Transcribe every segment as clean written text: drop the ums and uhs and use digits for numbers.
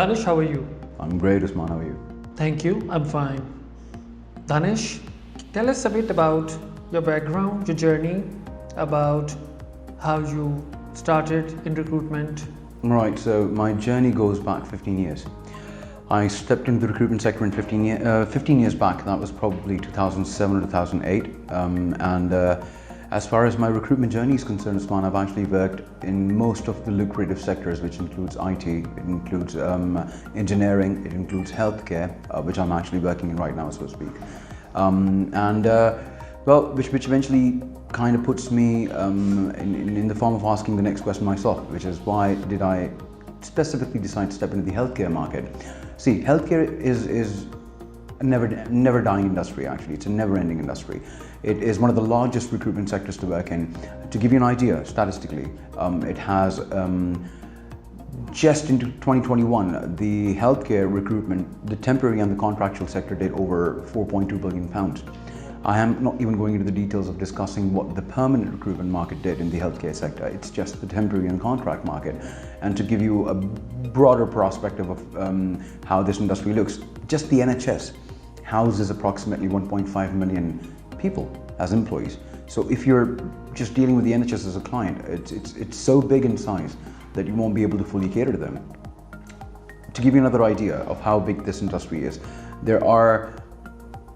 Danish, how are you? I'm great, Usman. How are you? Thank you, I'm fine. Danish, tell us a bit about your background, your journey, about how you started in recruitment. Right, so my journey goes back 15 years. I stepped into the recruitment sector in 15 years back. That was probably 2007 or 2008. As far as my recruitment journey is concerned, Usman, I've actually worked in most of the lucrative sectors, which includes IT, it includes engineering, it includes healthcare, which I'm actually working in right now, so to speak. Which eventually kind of puts me in the form of asking the next question myself, which is why did I specifically decide to step into the healthcare market? See, healthcare is a never dying industry. Actually, it's a never-ending industry. It is one of the largest recruitment sectors to work in. To give you an idea, statistically, it has just into 2021, the healthcare recruitment, the temporary and the contractual sector did over £4.2 billion. I am not even going into the details of discussing what the permanent recruitment market did in the healthcare sector. It's just the temporary and contract market. And to give you a broader perspective of how this industry looks, just the NHS houses approximately 1.5 million people as employees. So if you're just dealing with the NHS as a client, it's so big in size that you won't be able to fully cater to them. To give you another idea of how big this industry is, there are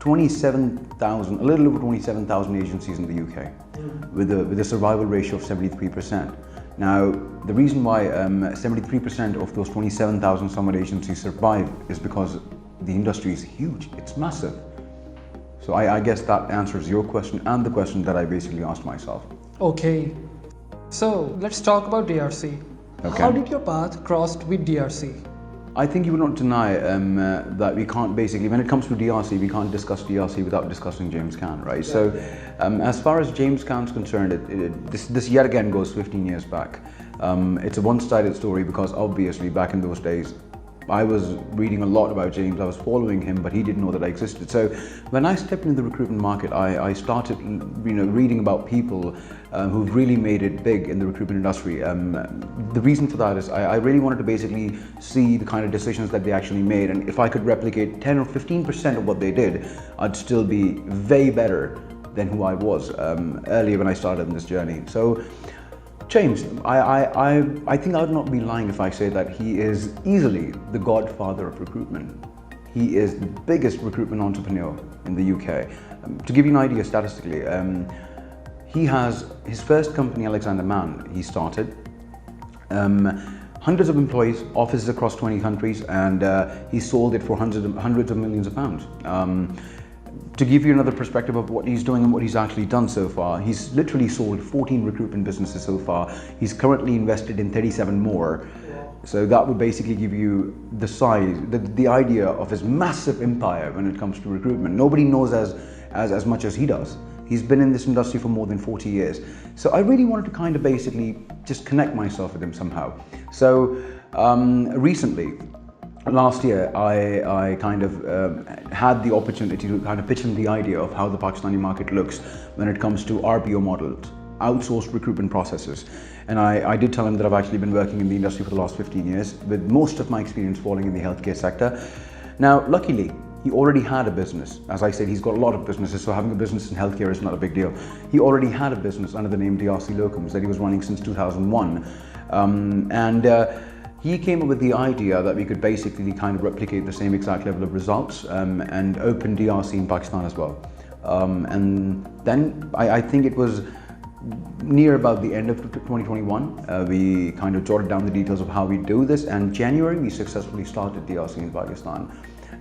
a little over 27,000 agencies in the UK with a survival ratio of 73%. Now, the reason why 73% of those 27,000 somewhat agencies survive is because the industry is huge, it's massive. So I guess that answers your question and the question that I basically asked myself. Okay, so let's talk about DRC. Okay. How did your path cross with DRC? I think you would not deny that we can't basically, when it comes to DRC, we can't discuss DRC without discussing James Caan, right? So as far as James Caan's concerned, this yet again goes 15 years back. It's a one-sided story because obviously back in those days, I was reading a lot about James, I was following him, but he didn't know that I existed. So when I stepped into the recruitment market, I started reading about people who've really made it big in the recruitment industry. The reason for that is I really wanted to basically see the kind of decisions that they actually made, and if I could replicate 10 or 15% of what they did, I'd still be way better than who I was earlier when I started in this journey. So James, I think I would not be lying if I say that he is easily the godfather of recruitment. He is the biggest recruitment entrepreneur in the UK. To give you an idea statistically, he has his first company, Alexander Mann, he started. Hundreds of employees, offices across 20 countries, and he sold it for hundreds of millions of pounds. To give you another perspective of what he's doing and what he's actually done so far, he's literally sold 14 recruitment businesses so far. He's currently invested in 37 more. So that would basically give you the size, the idea of his massive empire when it comes to recruitment. Nobody knows as much as he does. He's been in this industry for more than 40 years. So I really wanted to kind of basically just connect myself with him somehow. So recently, last year, I kind of had the opportunity to kind of pitch him the idea of how the Pakistani market looks when it comes to RPO models, outsourced recruitment processes. And I did tell him that I've actually been working in the industry for the last 15 years, with most of my experience falling in the healthcare sector. Now, luckily, he already had a business. As I said, he's got a lot of businesses, so having a business in healthcare is not a big deal. He already had a business under the name DRC Locums that he was running since 2001. He came up with the idea that we could basically kind of replicate the same exact level of results and open DRC in Pakistan as well. And then I think it was near about the end of 2021, we kind of jotted down the details of how we do this, and January we successfully started DRC in Pakistan.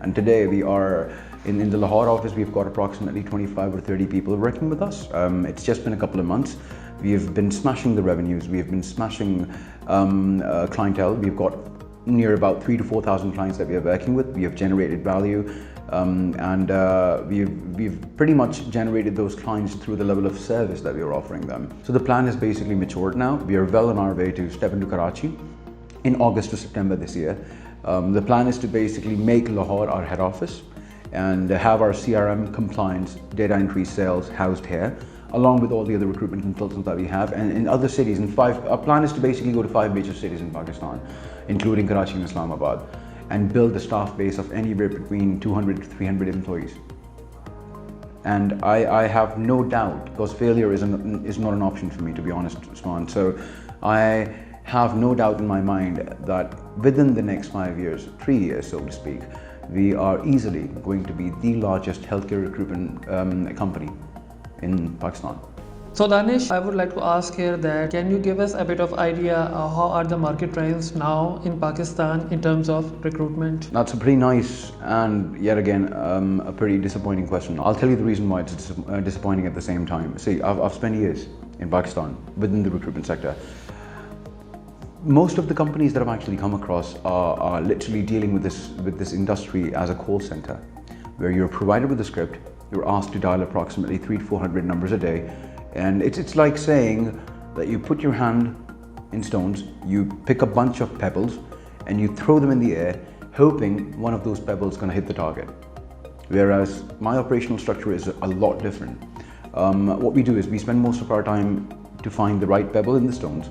And today we are in the Lahore office, we've got approximately 25 or 30 people working with us. It's just been a couple of months. We have been smashing the revenues, we have been smashing clientele. We've got near about 3,000 to 4,000 clients that we are working with. We have generated value and we've pretty much generated those clients through the level of service that we are offering them. So the plan has basically matured now. We are well on our way to step into Karachi in August to September this year. The plan is to basically make Lahore our head office and have our CRM, compliance, data entry, sales housed here, along with all the other recruitment consultants that we have, and in other cities. Our plan is to basically go to 5 major cities in Pakistan, including Karachi and Islamabad. and build a staff base of anywhere between 200 to 300 employees. And I have no doubt, because failure is not an option for me, to be honest, Usman. So I have no doubt in my mind that within the next 5 years, 3 years, so to speak, we are easily going to be the largest healthcare recruitment company in Pakistan. So Danish, I would like to ask here that can you give us a bit of idea how are the market trends now in Pakistan in terms of recruitment? That's a pretty nice and yet again a pretty disappointing question. I'll tell you the reason why it's disappointing at the same time. See, I've spent years in Pakistan within the recruitment sector. Most of the companies that I've actually come across are literally dealing with this industry as a call center, where you're provided with a script, you're asked to dial approximately 300 to 400 numbers a day. And it's like saying that you put your hand in stones, you pick a bunch of pebbles and you throw them in the air, hoping one of those pebbles is going to hit the target. Whereas my operational structure is a lot different. What we do is we spend most of our time to find the right pebble in the stones.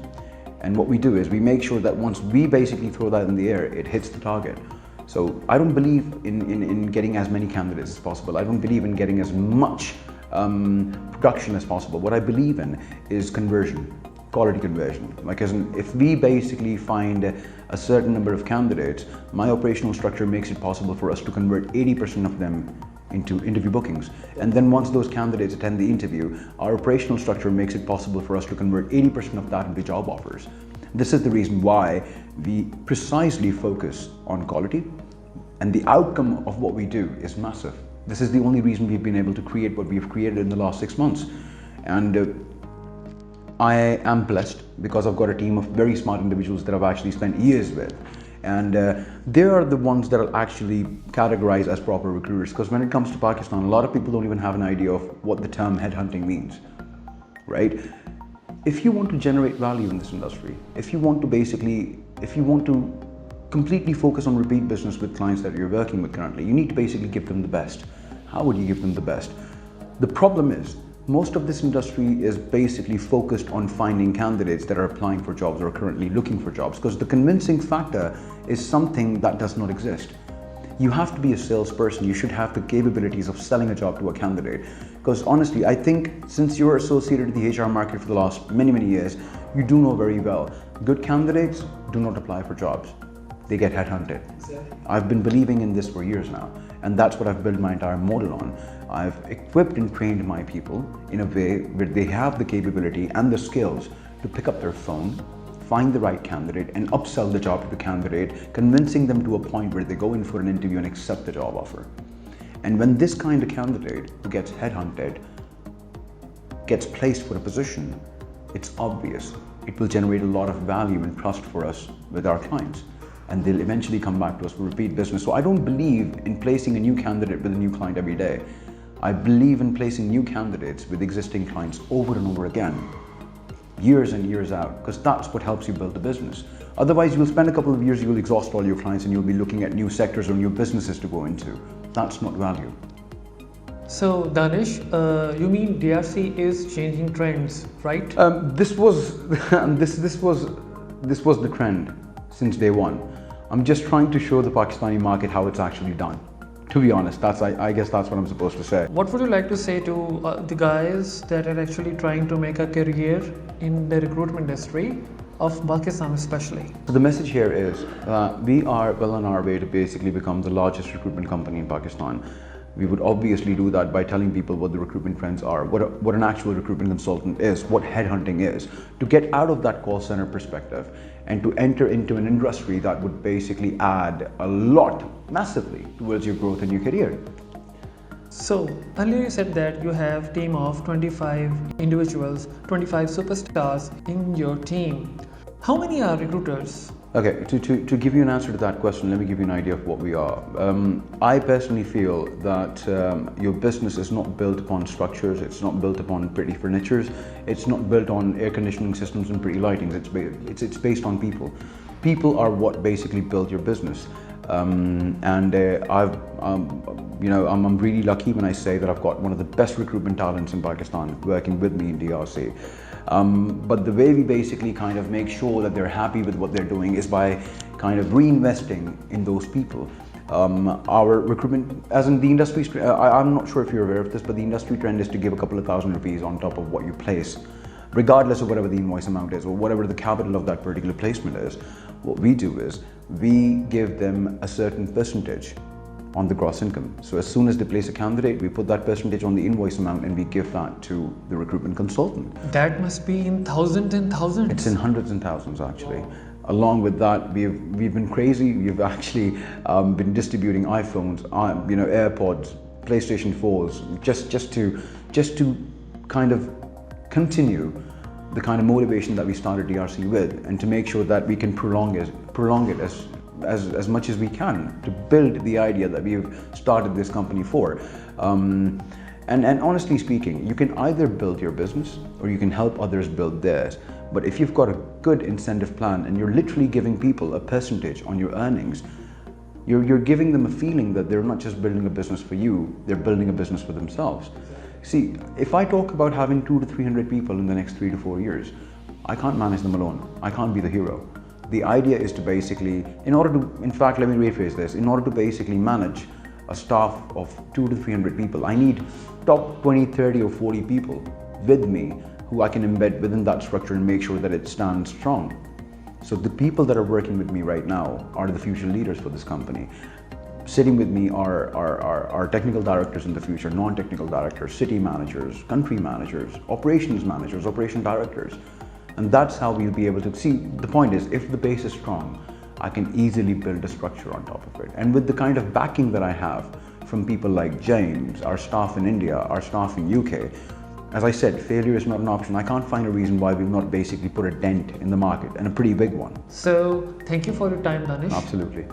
And what we do is we make sure that once we basically throw that in the air, it hits the target. So I don't believe in getting as many candidates as possible. I don't believe in getting as much production as possible. What I believe in is conversion, quality conversion. Like as in, if we basically find a certain number of candidates, my operational structure makes it possible for us to convert 80% of them into interview bookings. And then once those candidates attend the interview, our operational structure makes it possible for us to convert 80% of that into job offers. This is the reason why we precisely focus on quality, and the outcome of what we do is massive. This is the only reason we've been able to create what we've created in the last 6 months. And I am blessed because I've got a team of very smart individuals that I've actually spent years with. And they are the ones that are actually categorized as proper recruiters. Because when it comes to Pakistan, a lot of people don't even have an idea of what the term headhunting means, right? If you want to generate value in this industry, if you want to completely focus on repeat business with clients that you're working with currently, you need to basically give them the best. How would you give them the best? The problem is, most of this industry is basically focused on finding candidates that are applying for jobs or are currently looking for jobs, because the convincing factor is something that does not exist. You have to be a salesperson. You should have the capabilities of selling a job to a candidate. Because honestly, I think since you're associated with the HR market for the last many years, you do know very well, good candidates do not apply for jobs. They get headhunted. Exactly. I've been believing in this for years now, and that's what I've built my entire model on. I've equipped and trained my people in a way where they have the capability and the skills to pick up their phone, find the right candidate, and upsell the job to the candidate, convincing them to a point where they go in for an interview and accept the job offer. And when this kind of candidate who gets headhunted gets placed for a position, it's obvious it will generate a lot of value and trust for us with our clients. And they'll eventually come back to us for repeat business. So I don't believe in placing a new candidate with a new client every day. I believe in placing new candidates with existing clients over and over again, years and years out, because that's what helps you build a business. Otherwise, you'll spend a couple of years, you'll exhaust all your clients and you'll be looking at new sectors or new businesses to go into. That's not value. So Danish, you mean DRC is changing trends, right? This was the trend since day one. I'm just trying to show the Pakistani market how it's actually done. To be honest, I guess that's what I'm supposed to say. What would you like to say to the guys that are actually trying to make a career in the recruitment industry of Pakistan especially? So the message here is we are well on our way to basically become the largest recruitment company in Pakistan. We would obviously do that by telling people what the recruitment trends are, what an actual recruitment consultant is, what headhunting is, to get out of that call center perspective and to enter into an industry that would basically add a lot, massively, towards your growth and your career. So earlier you said that you have a team of 25 individuals, 25 superstars in your team. How many are recruiters? Okay, to give you an answer to that question, let me give you an idea of what we are. I personally feel that your business is not built upon structures, it's not built upon pretty furnitures, it's not built on air conditioning systems and pretty lightings, it's based on people. People are what basically build your business. I'm really lucky when I say that I've got one of the best recruitment talents in Pakistan working with me in DRC. But the way we basically kind of make sure that they're happy with what they're doing is by kind of reinvesting in those people. Our recruitment, as in the industry, I'm not sure if you're aware of this, but the industry trend is to give a couple of ₹1,000 on top of what you place, regardless of whatever the invoice amount is or whatever the capital of that particular placement is. What we do is we give them a certain percentage on the gross income. So as soon as they place a candidate, we put that percentage on the invoice amount and we give that to the recruitment consultant. That must be in thousands and thousands. It's in hundreds and thousands actually. Along with that, we've been crazy. We've actually been distributing iPhones, AirPods, PlayStation 4s, just to kind of continue the kind of motivation that we started DRC with, and to make sure that we can prolong it as much as we can, to build the idea that we've started this company for. And honestly speaking, you can either build your business or you can help others build theirs. But if you've got a good incentive plan and you're literally giving people a percentage on your earnings, you're giving them a feeling that they're not just building a business for you, they're building a business for themselves. See, if I talk about having 200 to 300 people in the next 3 to 4 years, I can't manage them alone. I can't be the hero. The idea is to basically, in fact, let me rephrase this, in order to basically manage a staff of 200 to 300 people, I need top 20, 30 or 40 people with me who I can embed within that structure and make sure that it stands strong. So the people that are working with me right now are the future leaders for this company. Sitting with me are technical directors in the future, non-technical directors, city managers, country managers, operations directors. And that's how we'll be able to see. The point is, if the base is strong, I can easily build a structure on top of it. And with the kind of backing that I have from people like James, our staff in India, our staff in UK, as I said, failure is not an option. I can't find a reason why we've not basically put a dent in the market, and a pretty big one. So, thank you for your time, Danish. Absolutely.